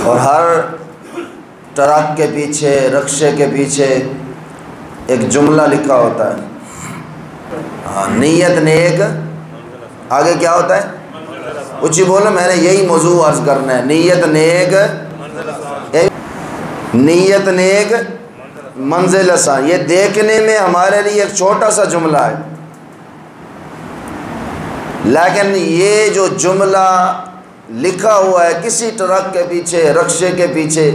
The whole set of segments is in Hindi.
और हर ट्रक के पीछे, रक्शे के पीछे एक जुमला लिखा होता है। हाँ, नीयत नेक, आगे क्या होता है? ऊँची बोलो, मैंने यही मौजू अर्ज करना है। नीयत नेक, नीयत नेक मंजिल आसान। ये देखने में हमारे लिए एक छोटा सा जुमला है, लेकिन ये जो जुमला लिखा हुआ है किसी ट्रक के पीछे, रक्शे के पीछे,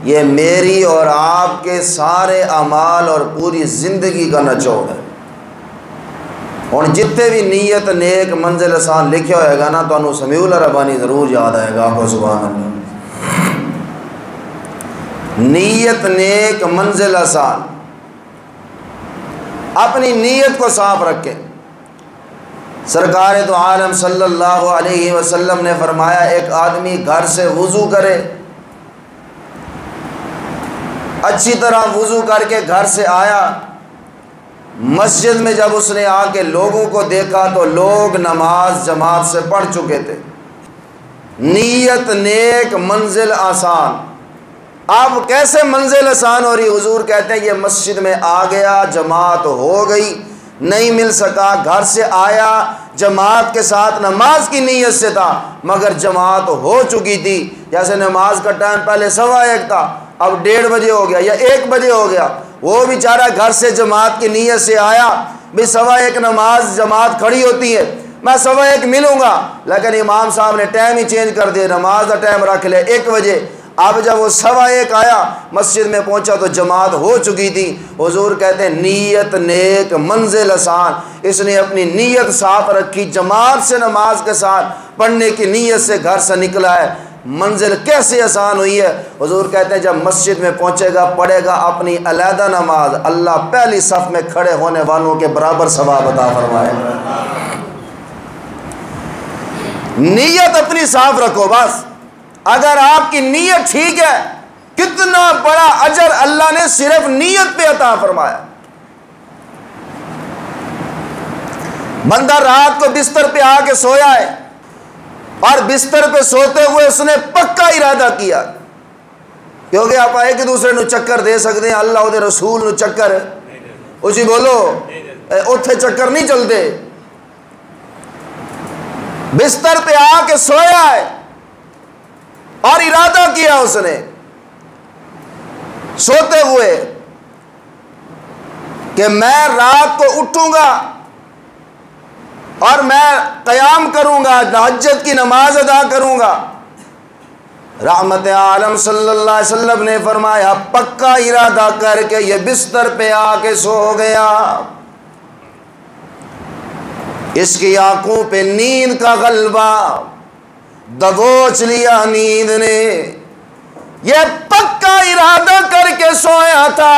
ये मेरी और आपके सारे अमाल और पूरी ज़िंदगी का निचोड़ है। और जितने भी नीयत नेक मंजिल आसान लिखे होएगा ना, तो अनु समीउल रब्बानी ज़रूर याद आएगा आपको। सुभान अल्लाह। नीयत नेक मंजिल आसान। अपनी नीयत को साफ रखें। सरकार तो आलम सल्लल्लाहु अलैहि वसल्लम ने फरमाया, एक आदमी घर से वुज़ू करे, अच्छी तरह वुज़ू करके घर से आया, मस्जिद में जब उसने आके लोगों को देखा तो लोग नमाज जमात से पढ़ चुके थे। नीयत नेक मंजिल आसान। अब कैसे मंजिल आसान हो रही? हुजूर कहते हैं ये मस्जिद में आ गया, जमात हो गई, नहीं मिल सका, घर से आया, जमात के साथ नमाज की नीयत से था, मगर जमात हो चुकी थी। जैसे नमाज का टाइम पहले 1:15 था, अब 1:30 बजे हो गया या 1 बजे हो गया। वो बेचारा घर से जमात की नीयत से आया, भी 1:15 नमाज जमात खड़ी होती है, मैं 1:15 मिलूँगा, लेकिन इमाम साहब ने टाइम ही चेंज कर दिया, नमाज का टाइम रख ले 1 बजे। अब जब वो 1:15 आया, मस्जिद में पहुंचा तो जमात हो चुकी थी। हुजूर कहते हैं नीयत नेक मंजिल आसान। इसने अपनी नीयत साफ रखी, जमात से नमाज के साथ पढ़ने की नीयत से घर से निकला है। मंजिल कैसे आसान हुई है? हुजूर कहते हैं जब मस्जिद में पहुंचेगा, पढ़ेगा अपनी अलहदा नमाज, अल्लाह पहली सफ में खड़े होने वालों के बराबर सवाब अता फरमाएगा। नीयत अपनी साफ रखो बस। अगर आपकी नीयत ठीक है, कितना बड़ा अजर अल्लाह ने सिर्फ नीयत पे अता फरमाया। बंदा रात को बिस्तर पे आके सोया है और बिस्तर पे सोते हुए उसने पक्का इरादा किया, क्योंकि आप एक दूसरे ਨੂੰ चक्कर दे सकते हैं, अल्लाह और रसूल ਨੂੰ चक्कर उसी बोलो उथे चक्कर नहीं चलते। बिस्तर पे आके सोया है और इरादा किया उसने सोते हुए कि मैं रात को उठूंगा और मैं क़याम करूंगा, तहज्जुद की नमाज अदा करूंगा। रहमत आलम सल्लल्लाहु अलैहि वसल्लम ने फरमाया, पक्का इरादा करके ये बिस्तर पे आके सो गया, इसकी आंखों पे नींद का गलबा दबोच लिया नींद ने। ये पक्का इरादा करके सोया था,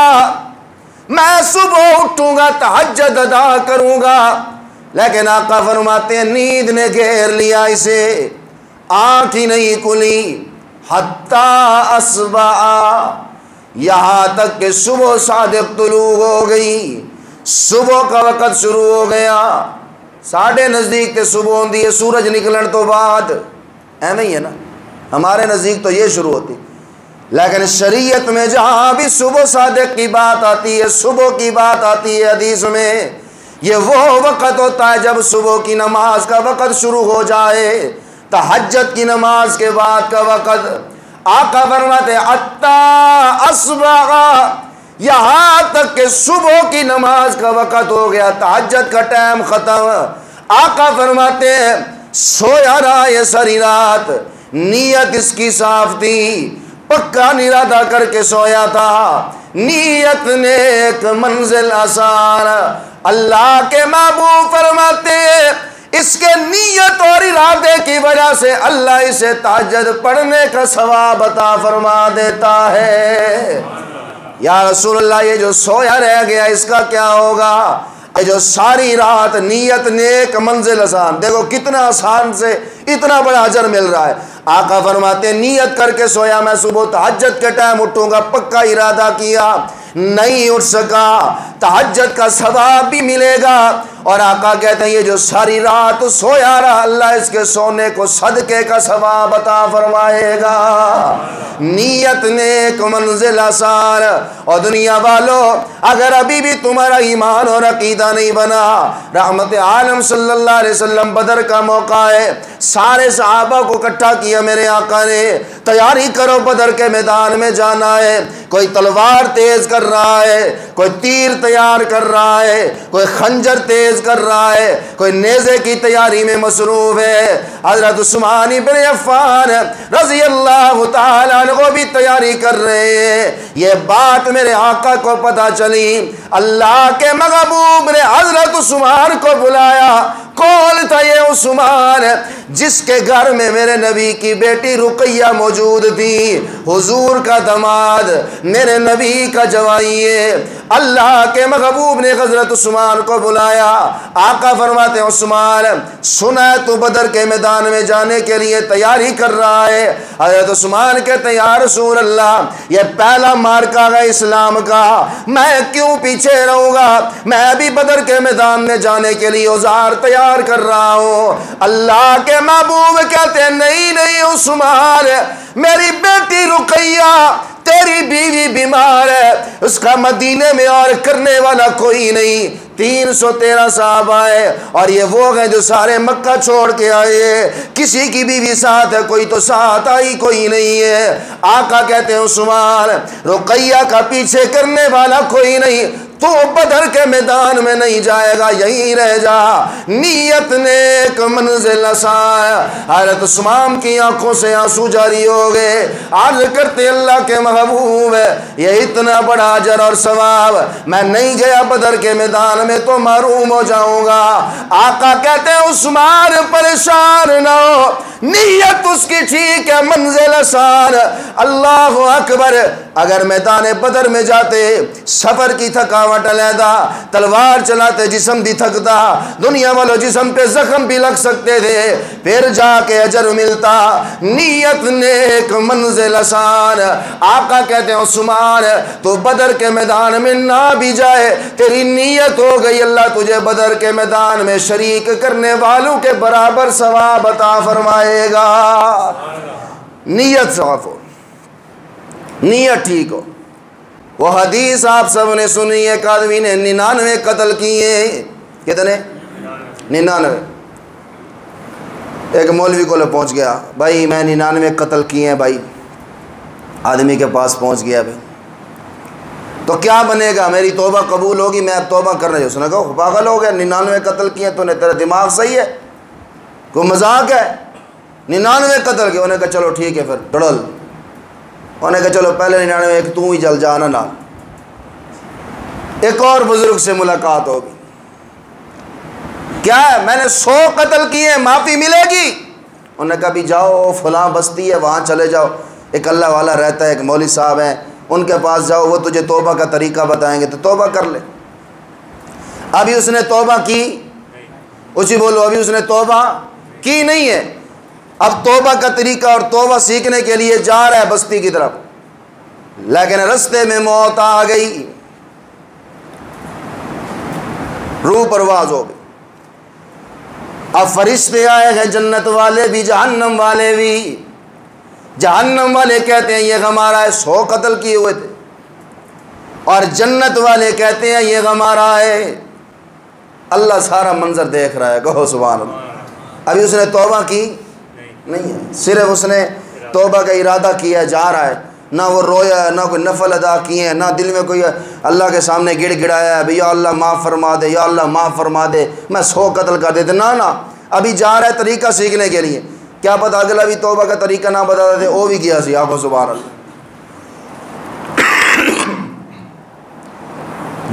मैं सुबह उठूंगा, तहज्जुद अदा करूंगा, लेकिन आका फरमाते हैं नींद ने घेर लिया इसे, आँख ही नहीं खुली। हत्ता अस्बा, यहाँ तक कि सुबह सादिक तुलू हो गई, सुबह का वक़्त शुरू हो गया। साढ़े नज़दीक ते सुबह होती है सूरज निकलन तो बाद, ऐਵੇਂ ही है ना, हमारे नज़दीक तो ये शुरू होती, लेकिन शरीयत में जहाँ भी सुबह सादिक की बात आती है, सुबह की बात आती है हदीस में, ये वो वक़्त होता है जब सुबह की नमाज का वक़्त शुरू हो जाए, तहज्जुद की नमाज के बाद का वक़्त। आका फरमाते अत्ता अस्बा, यहाँ तक कि सुबह की नमाज का वक़्त हो गया, तहज्जुद का टाइम ख़त्म। आका फरमाते हैं सोया रहा ये सारी रात, नीयत इसकी साफ थी, पक्का इरादा करके सोया था, नीयत नेक मंजिल आसान। अल्लाह के महबूब फरमाते इसके नीयत और इरादे की वजह से अल्लाह इसे तहज्जुद पढ़ने का सवाब अता फरमा देता है। या रसूलल्लाह, ये जो सोया रह गया इसका क्या होगा? ये जो सारी रात नीयत नेक मंजिल आसान, देखो कितना आसान से इतना बड़ा अजर मिल रहा है। आका फरमाते नीयत करके सोया, मैं सुबह तहज्जुद के टाइम उठूंगा, पक्का इरादा किया, नहीं उठ सका, तहज्जुद का सवाब भी मिलेगा और आका कहते हैं ये जो सारी रात सोया रहा, अल्लाह इसके सोने को सदके का सवाब अता फरमाएगा। नीयत नेक मंजिल आसान। और दुनिया वालों, अगर अभी भी तुम्हारा ईमान और अकीदा नहीं बना, रहमत आलम सल्लल्लाहु अलैहि वसल्लम बदर का मौका है, सारे सहाबा को इकट्ठा किया मेरे आका ने, तैयारी करो बदर के मैदान में जाना है। कोई तलवार तेज कर रहा है, कोई तीर तैयार कर रहा है, कोई खंजर तेज कर रहा है, कोई नेज़े की तैयारी में मसरूफ है। हजरत उस्मान इब्न अफ़्फ़ान रज़ी अल्लाह तआला अन्हु भी तैयारी कर रहे हैं। ये बात मेरे आका को पता चली, अल्लाह के महबूब ने हजरत उस्मान को बुलाया। कौन था ये उस्मान? जिसके घर में मेरे नबी की बेटी रुकैया मौजूद थी, हुजूर का दामाद, मेरे नबी का जवाई है। अल्लाह के महबूब ने हजरत उस्मान को बुलाया। आका फरमाते हैं, उस्मान सुना है तू बदर के मैदान में जाने के लिए तैयारी कर रहा है। हजरत उस्मान कहते हैं, या रसूल अल्लाह, ये पहला मार्का है इस्लाम का, मैं क्यों पीछे रहूँगा? मैं भी बदर के मैदान में जाने के लिए औजार तैयार कर रहा हूँ। अल्लाह के महबूब कहते हैं, नहीं नहीं उस्मान, मेरी बेटी रुकैया, तेरी बीवी बीमार है, उसका मदीने में और करने वाला कोई नहीं। 313 साहबा है और ये वो हैं जो सारे मक्का छोड़ के आए हैं, किसी की बीवी साथ है, कोई तो साथ आई कोई नहीं है। आका कहते हैं, उस्मान रुकैया का पीछे करने वाला कोई नहीं, तू बदर के मैदान में नहीं जाएगा, यहीं रह जा। नीयत नेक मंजिल आसान। हज़रत उस्मान की आंखों से आंसू जारी हो गए। अर्ज़ करते अल्लाह के महबूब, ये इतना बड़ा अजर और सवाब, मैं नहीं गया बदर के मैदान में तो महरूम हो जाऊंगा। आका कहते हैं, उस्मान परेशान ना हो, नीयत उसकी ठीक है, मंजिल आसान। अल्लाह अकबर। अगर मैदान बदर में जाते, सफर की थकावट अलहदा, तलवार चलाते जिस्म भी थकता, दुनिया वालों जिस्म पे जख्म भी लग सकते थे, फिर जाके अजर मिलता। नीयत नेक मंजिल आसान। आका कहते हैं, उस्मान तो बदर के मैदान में ना भी जाए, तेरी नीयत हो गई, अल्लाह तुझे बदर के मैदान में शरीक करने वालों के बराबर सवाब अता फरमाएगा। नीयत साफ हो, नीयत ठीक हो। वो हदीस आप सब ने सुनी है, एक आदमी ने 99 कत्ल किए। कितने? 99। एक मौलवी को पहुंच गया, भाई मैं 99 कत्ल किए हैं। भाई आदमी के पास पहुंच गया, भाई तो क्या बनेगा? मेरी तौबा कबूल होगी, मैं अब तौबा कर रही हूँ। उसने कहा, पागल हो गया, 99 कत्ल किए तूने, तेरा दिमाग सही है? कोई मजाक है? 99 कत्ल किए। उन्होंने कहा चलो ठीक है, फिर दड़ल। उन्होंने कहा चलो पहले 99 एक तू ही जल जाना ना। एक और बुजुर्ग से मुलाकात होगी, क्या है? मैंने 100 कत्ल किए, माफ़ी मिलेगी? उन्होंने कहा भी जाओ, फलां बस्ती है वहाँ चले जाओ, एक अल्लाह वाला रहता है, एक मौलवी साहब हैं, उनके पास जाओ, वो तुझे तौबा का तरीका बताएंगे, तो तौबा कर ले। अभी उसने तौबा की? उसी बोलो, अभी उसने तौबा की नहीं है। अब तौबा का तरीका और तौबा सीखने के लिए जा रहा है बस्ती की तरफ, लेकिन रास्ते में मौत आ गई, रूह परवाज हो गई। अब फरिश्ते आए हैं, जन्नत वाले भी जहन्नम वाले भी। जहन्नम वाले कहते हैं ये हमारा है, 100 कत्ल किए हुए थे, और जन्नत वाले कहते हैं ये हमारा है। अल्लाह सारा मंजर देख रहा है, कहो सुभान अल्लाह। अभी उसने तौबा की नहीं है, सिर्फ उसने तौबा का इरादा किया, जा रहा है, ना वो रोया है, ना कोई नफल अदा किए हैं, ना दिल में कोई अल्लाह के सामने गिड़गिड़ाया है भैया अल्लाह माफ़ फरमा दे, या अल्लाह माफ़ फरमा दे, मैं 100 कत्ल कर देते। ना ना, अभी जा रहा है तरीका सीखने के लिए। क्या पता अगला भी तौबा का तरीका ना बता देते, वो भी किया सी। आखो सुभान अल्लाह।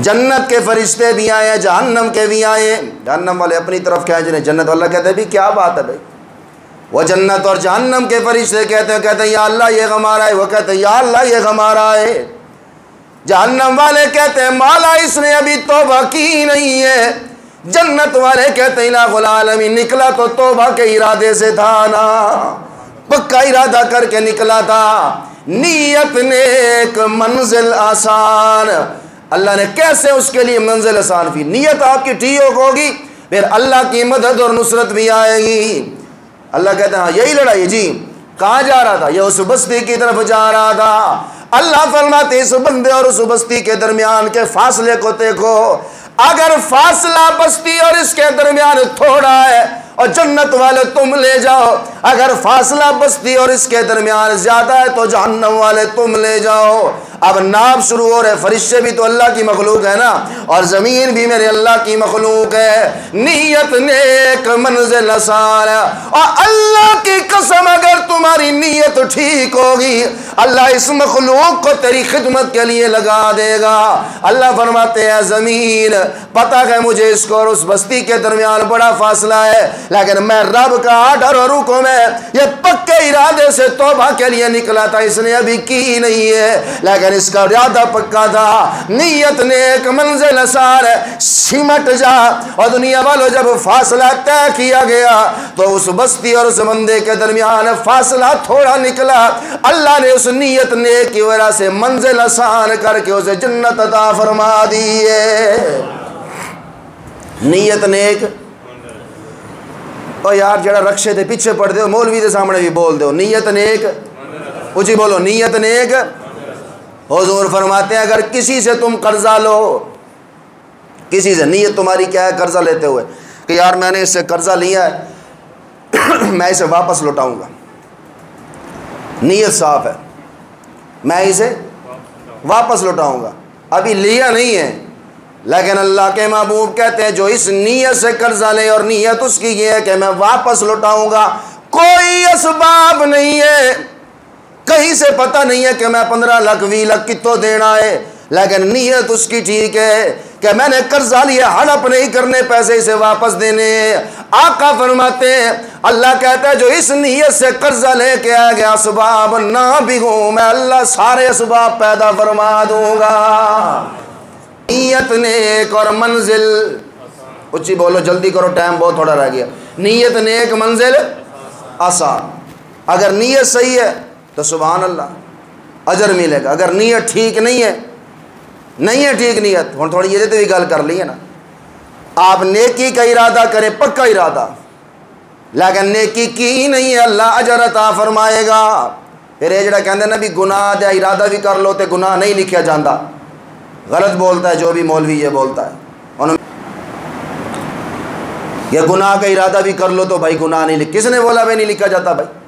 जन्नत के फरिश्ते भी आए, जहन्नम के भी आए। जहन्नम वाले अपनी तरफ खींच रहे, जन्नत वाला कहते हैं भी क्या बात है भाई। वो जन्नत और जहन्नम के फरिश्ते कहते हैं या अल्लाह ये हमारा है, वो कहते हैं या अल्लाह ये हमारा है। जहन्नम वाले कहते हैं माला इसने अभी तौबा की नहीं है। जन्नत वाले कहते हैं इलाहुल आलमीन, निकला तो तौबा के इरादे से था ना, पक्का इरादा करके निकला था। नीयत नेक मंजिल आसान। अल्लाह ने कैसे उसके लिए मंजिल आसान की। नीयत आपकी ठीक होगी, फिर अल्लाह की मदद और नुसरत भी आएगी। अल्लाह कहते हैं हाँ यही लड़ाई जी। कहाँ जा रहा था? ये उस बस्ती की तरफ जा रहा था। अल्लाह फरमाते इस बंदे और उस बस्ती के दरमियान के फासले को देखो। अगर फासला बस्ती और इसके दरमियान थोड़ा है और जन्नत वाले तुम ले जाओ, अगर फासला बस्ती और इसके दरमियान ज्यादा है तो जहन्नम वाले तुम ले जाओ। अब नाप शुरू हो रहे। फरिश्ते भी तो अल्लाह की मखलूक है ना, और जमीन भी मेरे अल्लाह की मखलूक है। नीयत नेक मंजिल आसान है। और अल्लाह की कसम अगर तुम्हारी नीयत ठीक होगी, अल्लाह इस मखलूक को तेरी खिदमत के लिए लगा देगा। अल्लाह फरमाते हैं जमीन पता है मुझे इसको और उस बस्ती के दरमियान बड़ा फासला है, लेकिन मैं रब का आर्डर और हुक्म है, ये पक्के इरादे से तौबा के लिए निकला था, इसने अभी की नहीं है, लेकिन इसका इरादा पक्का था। नीयत नेक मंजिल आसान है, सिमट जा। और दुनिया वालों जब फासला तय किया गया तो उस बस्ती और उस बंदे के दरमियान फासला थोड़ा निकला। अल्लाह ने उस नीयत नेक की वजह से मंजिल आसान करके उसे जन्नत अता फरमा दी है। नीयत नेक। और यार जरा रक्षे थे पीछे पड़ दो, मौलवी के सामने भी बोल दो नीयत नेक। ऊंची बोलो नीयत नेक। हुजूर फरमाते हैं अगर किसी से तुम कर्जा लो, किसी से, नीयत तुम्हारी क्या है कर्जा लेते हुए कि यार मैंने इससे कर्जा लिया है मैं इसे वापस लौटाऊंगा, नीयत साफ है, मैं इसे वापस लौटाऊंगा, अभी लिया नहीं है, लेकिन अल्लाह के महबूब कहते हैं जो इस नीयत से कर्जा ले और नीयत उसकी ये है कि मैं वापस लौटाऊंगा, कोई असबाब नहीं है, कहीं से पता नहीं है कि मैं 15 लाख 20 लाख कितो देना है, लेकिन नीयत उसकी ठीक है कि मैंने कर्जा लिया, हड़प नहीं करने पैसे इसे वापस देने। आका फरमाते हैं अल्लाह कहता है जो इस नीयत से कर्जा लेके आ गया असबाब ना भी हो, मैं अल्लाह सारे असबाब पैदा फरमा दूंगा। नीयत नेक और मंजिल, उच्ची बोलो जल्दी करो टाइम बहुत थोड़ा रह गया। नीयत नेक मंजिल आसान। अगर नीयत सही है तो सुभान अल्लाह अजर मिलेगा, अगर नीयत ठीक नहीं है, नहीं है ठीक नीयत, हम थोड़ी ये तो भी गल कर ली है ना, आप नेकी का इरादा करें पक्का इरादा, लेकिन नेकी की नहीं है अल्लाह अजर अता फरमाएगा। फिर ये जड़ा कहते ना भी गुनाह दा इरादा भी कर लो तो गुनाह नहीं लिखा जाता, गलत बोलता है जो भी मौलवी ये बोलता है, ये गुनाह का इरादा भी कर लो तो भाई गुनाह नहीं लिख, किसने बोला भाई नहीं लिखा जाता? भाई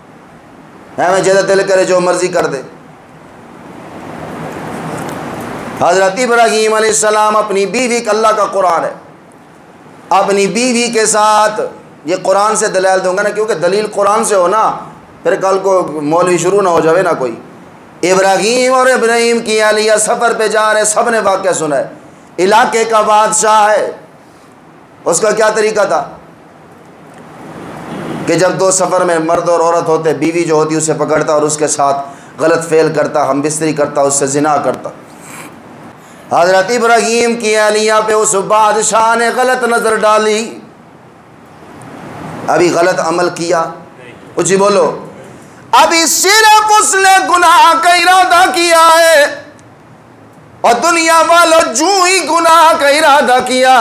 है मैं जैसा दिल करे जो मर्जी कर दे। हज़रत इब्राहीम अलैहिस्सलाम अपनी बीवी का, अल्लाह का कुरान है, अपनी बीवी के साथ, ये कुरान से दलाल दूंगा ना क्योंकि दलील कुरान से हो ना, फिर कल को मौलवी शुरू ना हो जावे ना कोई। इब्राहीम और इब्राहीम की आलिया सफ़र पे जा रहे, सब ने वाक़या सुना है, इलाके का बादशाह है, उसका क्या तरीका था कि जब दो सफ़र में मर्द और औरत होते, बीवी जो होती उसे पकड़ता और उसके साथ गलत फेल करता, हम बिस्तरी करता, उससे जिना करता। हज़रत इब्राहीम की आलिया पे उस बादशाह ने गलत नज़र डाली, अभी गलत अमल किया, कुछ ही बोलो, अभी सिर्फ उसने गुनाह का इरादा किया है और दुनिया वालों जूं ही गुनाह का इरादा किया,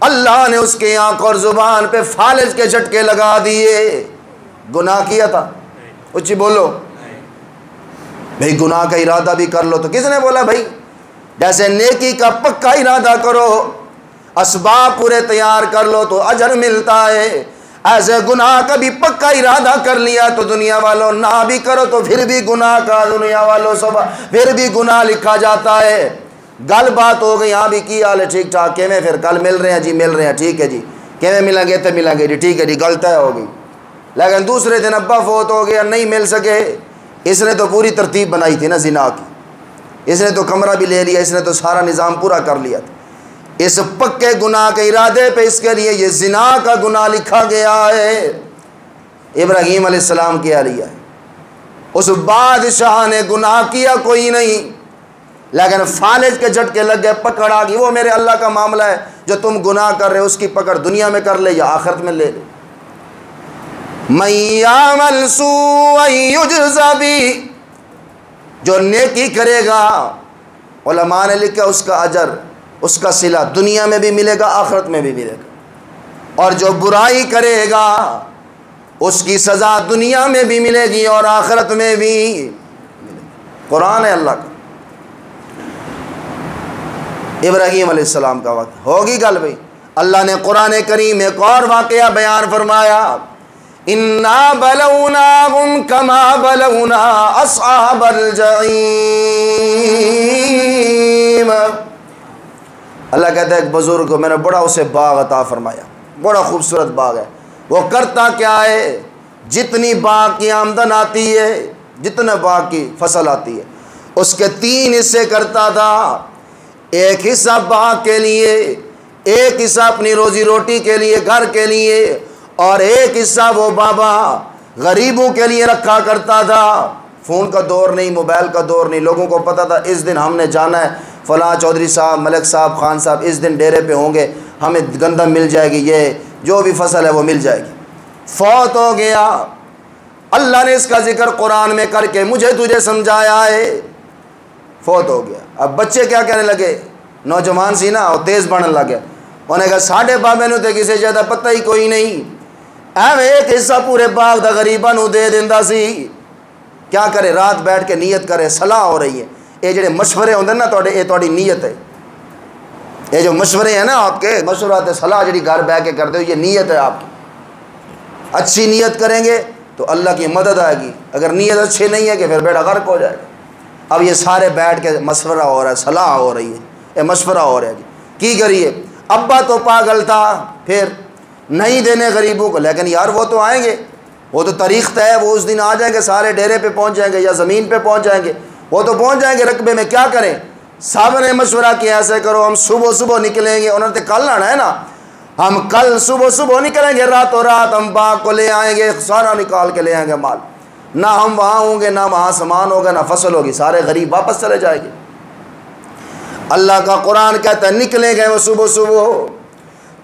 अल्लाह ने उसके आंख और जुबान पे फालिज के झटके लगा दिए। गुनाह किया था, कुछ ही बोलो, भाई गुनाह का इरादा भी कर लो तो किसने बोला भाई? जैसे नेकी का पक्का इरादा करो, असबाब पूरे तैयार कर लो तो अजर मिलता है, ऐसे गुनाह का भी पक्का इरादा कर लिया तो दुनिया वालों ना भी करो तो फिर भी गुनाह का, दुनिया वालों सब फिर भी गुनाह लिखा जाता है। गल बात हो गई, यहाँ भी की हाल है, ठीक ठाक, केवें फिर कल मिल रहे हैं जी, मिल रहे हैं, ठीक है जी, केवें मिलेंगे तो मिलेंगे जी, ठीक है जी, गल तय हो गई। लेकिन दूसरे दिन अब्बा फोत हो गया, नहीं मिल सके, इसने तो पूरी तरतीब बनाई थी ना जिना की, इसने तो कमरा भी ले लिया, इसने तो सारा निज़ाम पूरा कर लिया था, इस पक्के गुनाह के इरादे पे इसके लिए ये जिना का गुनाह लिखा गया है। इब्राहीम अलैहिस्सलाम किया लिया, उस बादशाह ने गुनाह किया कोई नहीं, लेकिन फालिज के झटके लग गए, पकड़ आ गई। वो मेरे अल्लाह का मामला है, जो तुम गुनाह कर रहे हो उसकी पकड़ दुनिया में कर ले या आखिरत में ले ले। मय्यामल सूअन युजज़ा बी, जो नेकी करेगा उलमा ने लिखा उसका अजर, उसका सिला दुनिया में भी मिलेगा, आखिरत में भी मिलेगा। और जो बुराई करेगा उसकी सज़ा दुनिया में भी मिलेगी और आखिरत में भी मिलेगी। कुरान है अल्लाह का। इब्राहीम अलैहिस्सलाम का वक्त होगी गल भाई। अल्लाह ने कुरान करीम में एक और वाक़या बयान फरमाया, इन्ना बलौनाहुम कमा बलौना अस्हाबल जहीम। अल्लाह कहता है एक बुजुर्ग को मैंने बड़ा उसे बाग अता फरमाया, बड़ा खूबसूरत बाग है। वो करता क्या है, जितनी बाग की आमदन आती है, जितने बाग की फसल आती है, उसके 3 हिस्से करता था। एक हिस्सा बाग के लिए, एक हिस्सा अपनी रोजी रोटी के लिए, घर के लिए, और एक हिस्सा वो बाबा गरीबों के लिए रखा करता था। फ़ोन का दौर नहीं, मोबाइल का दौर नहीं, लोगों को पता था इस दिन हमने जाना है, फ़लाँ चौधरी साहब, मलिक साहब, खान साहब इस दिन डेरे पे होंगे, हमें गंदम मिल जाएगी, ये जो भी फसल है वो मिल जाएगी। फौत हो गया, अल्लाह ने इसका जिक्र कुरान में करके मुझे तुझे समझाया है, फौत हो गया। अब बच्चे क्या कहने लगे, नौजवान सी ना, और तेज़ बढ़ने लगे। उन्हें कहा साढ़े बाबे ने तो किसी ज़्यादा पता ही कोई नहीं, एवं एक हिस्सा पूरे बाग का गरीबा नूं दे दिंदा सी। क्या करे, रात बैठ के नीयत करे, सलाह हो रही है। ये जो मशवरे होंगे ना तुहाडे, ये तुहाडी नीयत है। ये जो मशवरे हैं ना आपके, मशवरात सलाह जी घर बह के करते हो, ये नीयत है आपकी। अच्छी नीयत करेंगे तो अल्लाह की मदद आएगी, अगर नीयत अच्छी नहीं है कि फिर बेड़ा गर्क हो जाएगा। अब ये सारे बैठ के मशवरा हो रहा है, सलाह हो रही है, ये मशवरा हो रहा है जी, की करिए। अब्बा तो पागल था, फिर नहीं देने गरीबों को, लेकिन यार वो तो आएंगे, वो तो तारीख तय है, वो उस दिन आ जाएंगे, सारे डेरे पे पहुंच जाएंगे या ज़मीन पे पहुंच जाएंगे, वो तो पहुंच जाएंगे रकबे में। क्या करें, साहब ने मशवरा किया ऐसे करो, हम सुबह सुबह निकलेंगे, उन्होंने तो कल आना है ना, हम कल सुबह सुबह निकलेंगे, रातों रात हम बाग को ले आएंगे, सारा निकाल के ले आएंगे माल, ना हम वहाँ होंगे, ना वहाँ सामान होगा, ना फसल होगी, सारे गरीब वापस चले जाएंगे। अल्लाह का कुरान कहता है निकलेंगे वो सुबह सुबह।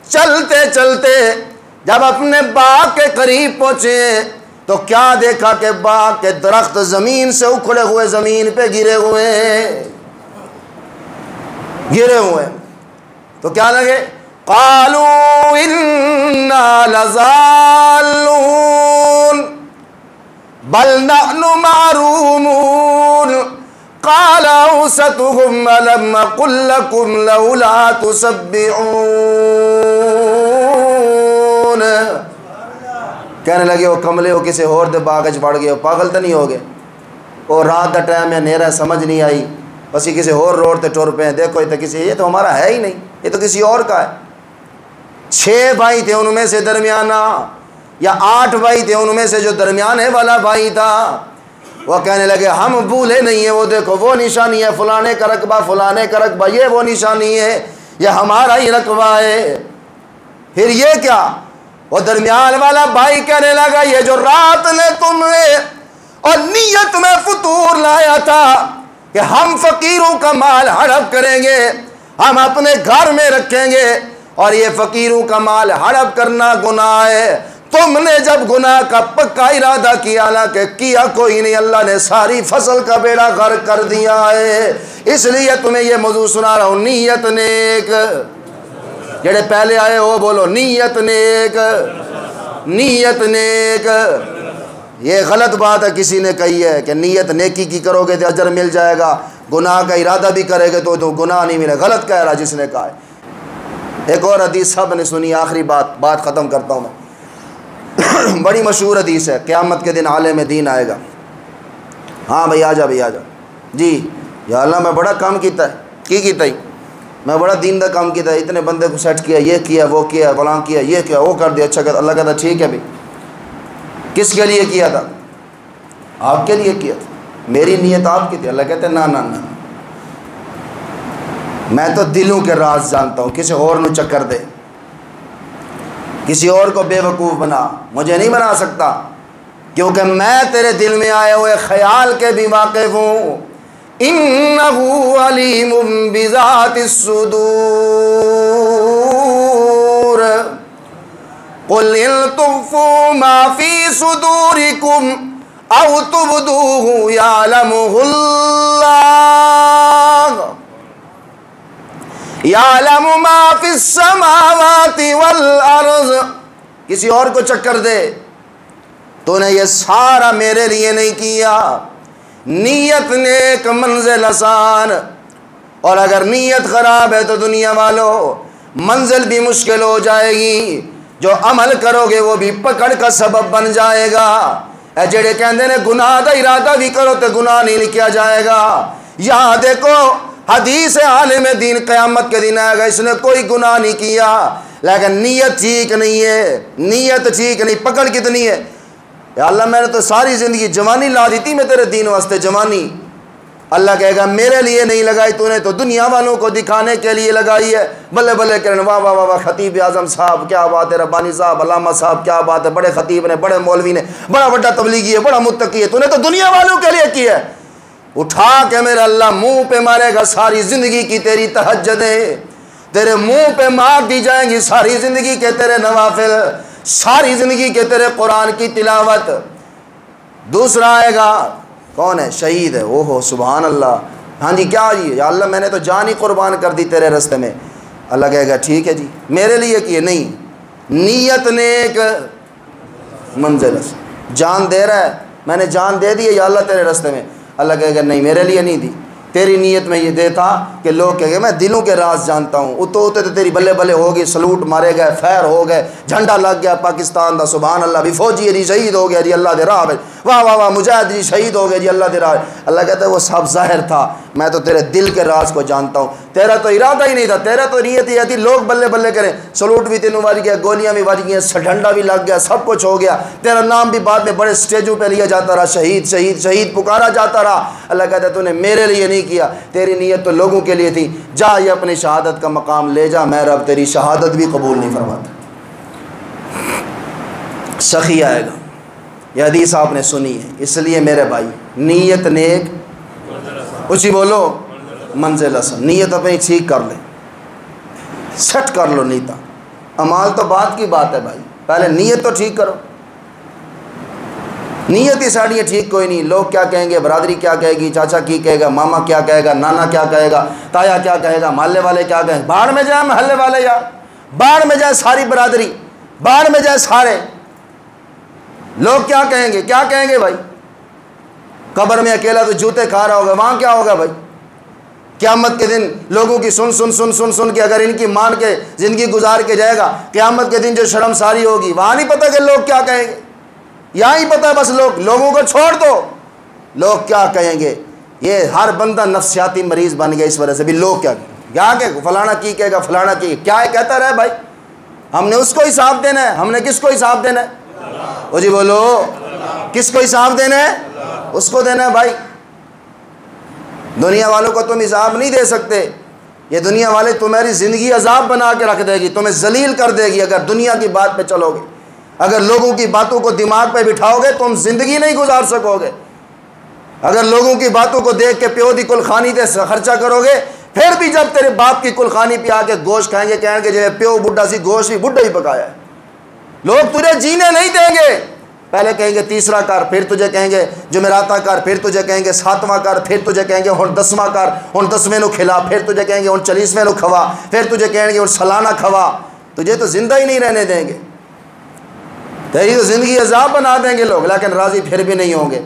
चलते चलते जब अपने बाग के करीब पहुँचे तो क्या देखा कि बाग के दरख्त ज़मीन से उखड़े हुए, ज़मीन पे गिरे हुए। तो क्या लगे, क़ालू इन्ना लज़ाल्लून बल नहनु महरूमून क़ाल औसतुहुम अलम अक़ुल लकुम लौला तुसब्बिहून। कहने लगे वो कमले हो किसी होर दे बाग च वड़ गए, हो पागल तो नहीं हो गए, और रात का टाइम है, नेरा समझ नहीं आई, बस ये किसी और रोड पे टुर पे, देखो ये तो किसी, ये तो हमारा है ही नहीं, ये तो किसी और का है। 6 भाई थे, उनमें से दरमियाना, या 8 भाई थे, उनमें से जो दरमियाने वाला भाई था, वह कहने लगे हम भूले नहीं है, वो देखो वो निशानी है, फलाने का रकबा, फलाने का रकबा, ये वो निशानी है, ये हमारा ही रकबा है। फिर ये क्या, वो दरमियान वाला भाई कहने लगा ये जो रात ने तुम्हें और नीयत में फतूर लाया था कि हम फकीरों का माल हड़प करेंगे, हम अपने घर में रखेंगे, और ये फकीरों का माल हड़प करना गुनाह है, तुमने जब गुनाह का पक्का इरादा किया, हालांकि किया कोई नहीं, अल्लाह ने सारी फसल का बेड़ा गर्क कर दिया है। इसलिए तुम्हें ये मौजू सुना रहा हूँ, नीयत नेक। जेड़े पहले आए हो बोलो नीयत नेक, नीयत नेक। ये गलत बात है किसी ने कही है कि नीयत नेकी की करोगे तो अजर मिल जाएगा, गुनाह का इरादा भी करेंगे तो गुनाह नहीं मिलेगा, गलत कह रहा जिसने कहा है। एक और हदीस सब ने सुनी, आखिरी बात ख़त्म करता हूँ मैं। बड़ी मशहूर हदीस है, क़यामत के दिन आलिम दीन आएगा। हाँ भाई आजा, भाई आजा जी, या अल्लाह मैं बड़ा काम किया है, की किया ही मैं बड़ा दीन का काम किया, इतने बंदे को सेट किया, ये किया, वो किया, फलां किया, ये किया, वो कर दिया, अच्छा कर। अल्लाह कहता ठीक है भाई, किसके लिए किया था? आपके लिए किया था, मेरी नीयत आपकी थी। अल्लाह कहते ना ना ना, मैं तो दिलों के राज जानता हूँ, किसी और को चक्कर दे, किसी और को बेवकूफ़ बना, मुझे नहीं बना सकता, क्योंकि मैं तेरे दिल में आए हुए ख्याल के भी वाकिफ़ हूँ। इन्नहु अलीमुम बिज़ातिस सुदूर कुल इन तुख्फू मा फी सुदूरिकुम औ तुबदूहु यालमुहुल्लाह यालमु मा फिस समावाति वल अर्ज़, किसी और को चक्कर दे, तूने ये सारा मेरे लिए नहीं किया। नीयत नेक मंजिल आसान, और अगर नीयत ख़राब है तो दुनिया वालों मंजिल भी मुश्किल हो जाएगी। जो अमल करोगे वो भी पकड़ का सबब बन जाएगा। जेड़े कहते ने गुनाह का इरादा भी करो तो गुनाह नहीं लिखा जाएगा। यहाँ देखो हदीस आलिम दीन क़यामत के दिन आएगा, इसने कोई गुनाह नहीं किया लेकिन नीयत ठीक नहीं है, नीयत ठीक नहीं। पकड़ कितनी है, या अल्लाह मैंने तो सारी ज़िंदगी जवानी ला दी थी मैं तेरे दीन वास्ते जवानी। अल्लाह कहेगा मेरे लिए नहीं लगाई तूने तो दुनिया वालों को दिखाने के लिए लगाई है। बल्ले बल्ले करें, वाह वाह वाह वाह, खतीब आज़म साहब क्या बात है, रब्बानी साहब अल्लामा साहब क्या बात है, बड़े खतीब ने, बड़े मौलवी ने, बड़ा बड़ा तबलीगी है, बड़ा मुत्तकी है, तूने तो दुनिया वालों के लिए किया है। उठा के मेरा अल्लाह मुँह पे मारेगा, सारी ज़िंदगी की तेरी तहज्जुदें तेरे मुँह पे मार दी जाएंगी, सारी ज़िंदगी के तेरे नवाफिल, सारी ज़िंदगी के तेरे कुरान की तिलावत। दूसरा आएगा, कौन है, शहीद है। ओहो सुभान अल्लाह, हाँ जी क्या जी, या अल्लाह मैंने तो जान ही कुर्बान कर दी तेरे रास्ते में। अल्लाह कहेगा ठीक है जी, मेरे लिए किए नहीं, नीयत नेक मंजिल, जान दे रहा है, मैंने जान दे दी है या अल्लाह तेरे रास्ते में। अल्लाह कहेगा नहीं मेरे लिए नहीं दी, तेरी नीयत में ये देता कि लोग कहेंगे मैं दिलों के राज जानता हूँ। उतो होते तो तेरी बल्ले बल्ले हो गई, सलूट मारे गए, फैर हो गए, झंडा लग गया पाकिस्तान का, सुभान अल्लाह, भी फौजी जी शहीद हो गया जी अल्लाह दे राह में, वाह वाह वाह, मुजाहिद जी शहीद हो गए जी अल्लाह दे राह। अल्लाह कहता है वो सब ज़ाहिर था, मैं तो तेरे दिल के राज को जानता हूँ, तेरा तो इरादा ही नहीं था, तेरा तो नीयत ही थी लोग बल्ले बल्ले करें, सलूट भी तेनों बज गया, गोलियाँ भी बज गई, झंडा भी लग गया, सब कुछ हो गया, तेरा नाम भी बाद में बड़े स्टेजों पर लिया जाता रहा, शहीद शहीद शहीद पुकारा जाता रहा। अल्लाह कहता है तूने मेरे लिए नहीं किया, तेरी नीयत तो लोगों के लिए थी, जा ये अपनी शहादत का मकाम ले जा, मैं रब तेरी शहादत भी कबूल नहीं फरमाता। सखी आएगा, यह हदीस आपने सुनी है, इसलिए मेरे भाई नीयत नेक, ऊँची बोलो, मंजिल हसन। नीयत अपनी ठीक कर ले, सेट कर लो नीयत, अमाल तो बात की बात है भाई, पहले नीयत तो ठीक करो। नीयत ही साड़ी ठीक कोई नहीं, लोग क्या कहेंगे, बरादरी क्या कहेगी, चाचा की कहेगा, मामा क्या कहेगा, नाना क्या कहेगा, ताया क्या कहेगा, मोहल्ले वाले क्या कहेंगे, बाहर में जाए मोहल्ले वाले, यार बाहर में जाए सारी बरादरी, बाहर में जाए सारे लोग क्या कहेंगे, क्या कहेंगे भाई। कब्र में अकेला तो जूते खा रहा होगा, वहाँ क्या होगा भाई। क़यामत के दिन लोगों की सुन सुन सुन सुन सुन के अगर इनकी मान के ज़िंदगी गुजार के जाएगा, क़यामत के दिन जो शर्मसारी होगी, वहाँ नहीं पता कि लोग क्या कहेंगे, यहाँ ही पता है बस लोगों को छोड़ दो, लोग क्या कहेंगे। ये हर बंदा नफ्सियाती मरीज़ बन गया इस वजह से भी, लोग क्या कहेंगे, फलाना की कहेगा, फलाना की क्या है कहता रहे भाई, हमने उसको हिसाब देना है, हमने किसको हिसाब देना है, ओ जी बोलो, किसको हिसाब देना है, उसको देना है भाई। दुनिया वालों को तुम हिसाब नहीं दे सकते, ये दुनिया वाले तुम्हारी ज़िंदगी अजाब बना के रख देगी, तुम्हें जलील कर देगी अगर दुनिया की बात पे चलोगे। अगर लोगों की बातों को दिमाग पे बिठाओगे तुम ज़िंदगी नहीं गुजार सकोगे। अगर लोगों की बातों को देख के प्यो दी कुलखानी पे खर्चा करोगे, फिर भी जब तेरे बाप की कुलखानी पे आके गोश्त खाएंगे, कहेंगे जो प्यो बुढ़ा सी गोश्त भी बुढ़ा ही पकाया है, लोग तुझे जीने नहीं देंगे। पहले कहेंगे तीसरा कर, फिर तुझे कहेंगे जुमेराता कर, फिर तुझे कहेंगे सातवां कर, फिर तुझे कहेंगे हुन 10वां कर, हुन 10वें नु खिला, फिर तुझे कहेंगे हुन 40वें नु खवा, फिर तुझे कहेंगे हुन सालाना खवा। तुझे तो जिंदा ही नहीं रहने देंगे, तेरी तो ज़िंदगी अजाब बना देंगे लोग, लेकिन राज़ी फिर भी नहीं होंगे।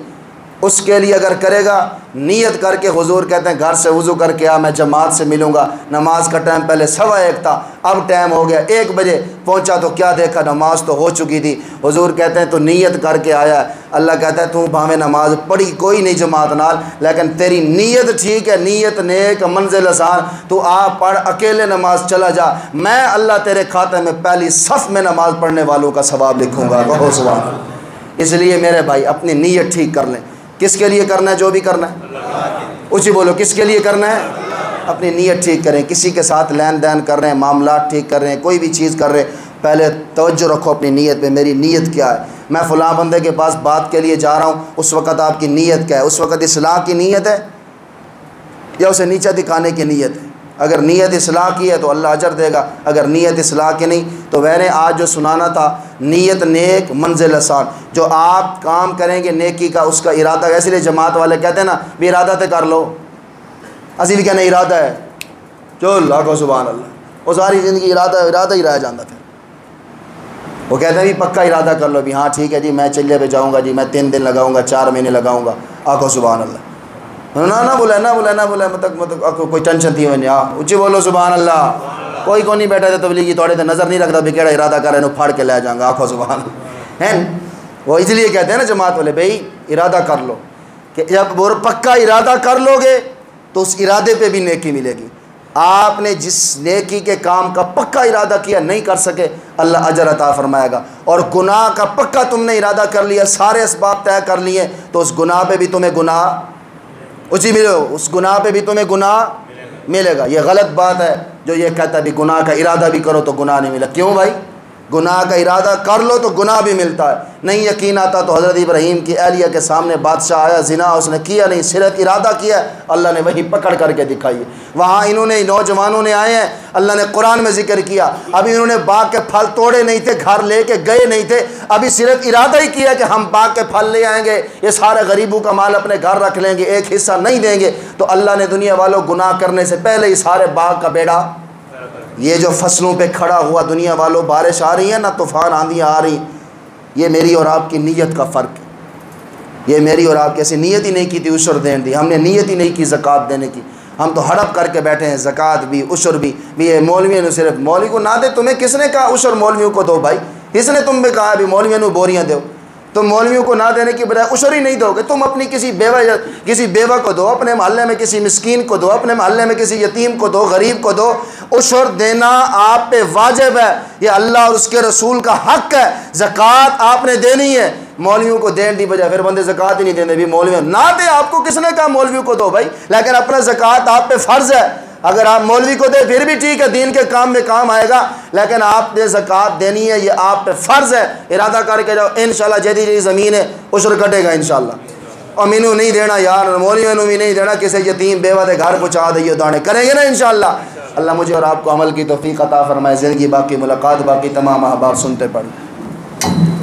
उसके लिए अगर करेगा, नीयत करके, हुजूर कहते हैं घर से वज़ू करके आ, मैं जमात से मिलूँगा। नमाज का टाइम पहले 1:15 था, अब टाइम हो गया 1 बजे, पहुँचा तो क्या देखा, नमाज तो हो चुकी थी। हुजूर कहते हैं तो नीयत करके आया। अल्लाह कहता है तू भावें नमाज पढ़ी कोई नहीं जमात नाल, लेकिन तेरी नीयत ठीक है, नीयत नेक मंजिल आसान, तू आ पढ़ अकेले नमाज चला जा, मैं अल्लाह तेरे खाते में पहली सफ़ में नमाज पढ़ने वालों का सवाब लिखूँगा। कहो सुभान अल्लाह। इसलिए मेरे भाई अपनी नीयत ठीक कर लें। किसके लिए करना है जो भी करना है, ऊँची बोलो, किसके लिए करना है, अपनी नीयत ठीक करें। किसी के साथ लेन देन कर रहे हैं, मामला ठीक कर रहे हैं, कोई भी चीज़ कर रहे हैं, पहले तवज्जो रखो अपनी नीयत पे, मेरी नीयत क्या है। मैं फ़लाँ बंदे के पास बात के लिए जा रहा हूँ, उस वक़्त आपकी नीयत क्या है, उस वक़्त इस्लाह की नीयत है या उसे नीचा दिखाने की नीयत है। अगर नीयत इस्लाह की है तो अल्लाह अजर देगा, अगर नीयत इस्लाह की नहीं तो मैंने आज जो सुनाना था, नीयत नेक मंजिल आसान, जो आप काम करेंगे नेकी का उसका इरादा। इसलिए जमात वाले कहते हैं ना भी इरादा तो कर लो, असी भी कहना इरादा है, चल आखो सुभान अल्लाह। वो सारी ज़िंदगी इरादा इरादा ही रह जाता। फिर वो कहते हैं भी पक्का इरादा कर लो भी हाँ ठीक है जी मैं चलिए पे जाऊँगा जी, मैं 3 दिन लगाऊँगा, 4 महीने लगाऊँगा, आखो सुभान अल्लाह। ना बोला मतलब कोई टेंशन थी वही हाँ उच्ची बोलो सुभान अल्लाह। कोई को नहीं बैठा था तबलीगी थोड़े तो नज़र नहीं रखता भी केड़ा इरादा कर रहे फाड़ के ले जाऊँगा, आखो सुभान है। वो इसलिए कहते हैं ना जमात वाले भाई इरादा कर लो कि जब वो पक्का इरादा कर लोगे तो उस इरादे पे भी नेकी मिलेगी। आपने जिस नेकी के काम का पक्का इरादा किया नहीं कर सके अल्लाह अजर अता फरमाएगा। और गुनाह का पक्का तुमने इरादा कर लिया, सारे असबाब तय कर लिए, तो उस गुनाह पे भी तुम्हें गुनाह उसी मिले, उस गुनाह पे भी तुम्हें गुनाह मिलेगा। ये गलत बात है जो ये कहता है भी गुनाह का इरादा भी करो तो गुनाह नहीं मिला। क्यों भाई? गुनाह का इरादा कर लो तो गुनाह भी मिलता है। नहीं यकीन आता तो हज़रत इब्राहीम की एलिया के सामने बादशाह आया, ज़िना उसने किया नहीं, सिर्फ इरादा किया, अल्लाह ने वही पकड़ करके दिखाई है। वहाँ इन्होंने नौजवानों ने आए हैं, अल्लाह ने कुरान में जिक्र किया, अभी इन्होंने बाग के फल तोड़े नहीं थे, घर लेके गए नहीं थे, अभी सिर्फ इरादा ही किया कि हम बाग के फल ले आएंगे, ये सारे गरीबों का माल अपने घर रख लेंगे, एक हिस्सा नहीं देंगे। तो अल्लाह ने दुनिया वालों गुनाह करने से पहले ही सारे बाग का बेड़ा, ये जो फसलों पे खड़ा हुआ दुनिया वालों, बारिश आ रही है ना, तूफ़ान आंधियाँ आ रही, ये मेरी और आपकी नीयत का फ़र्क है। ये मेरी और आपकी ऐसी नीयत ही नहीं की थी उशर देने दी, हमने नीयत ही नहीं की ज़कात देने की, हम तो हड़प करके बैठे हैं ज़कात भी उशर भी ये मौलवी ने सिर्फ मौलवी को ना दे। तुम्हें किसने कहा उशर मौलवियों को दो भाई? किसने तुम भी कहा भी मौलवियों को बोरियाँ दो? तुम मौलवियों को ना देने की बजाय उशर ही नहीं दोगे, तुम अपनी किसी बेवा को दो, अपने मोहल्ले में किसी मिस्कीन को दो, अपने मोहल्ले में किसी यतीम को दो, गरीब को दो। उशर देना आप पे वाजिब है, ये अल्लाह और उसके रसूल का हक है। ज़कात आपने देनी है, मौलवियों को देने की बजाय फिर बंदे ज़कात ही नहीं देते भी मौलवियों ना दे। आपको किसने कहा मौलवियों को दो भाई? लेकिन अपना ज़कात आप पे फ़र्ज़ है। अगर आप मौलवी को दे फिर भी ठीक है, दीन के काम में काम आएगा, लेकिन आपने ज़कात देनी है, ये आप पे फ़र्ज़ है। इरादा करके जाओ इंशाल्लाह जदी जी ज़मीन है उशर कटेगा इंशाल्लाह। और मैनू नहीं देना यार, मौलवी भी नहीं देना, किसी यतीम बेवा के घर पहुँचा दिए दाने करेंगे ना इंशाल्लाह। अल्लाह मुझे और आपको अमल की तौफीक अता फरमाए। ज़िंदगी बाकी, मुलाकात बाकी, तमाम अहबाब सुनते पढ़।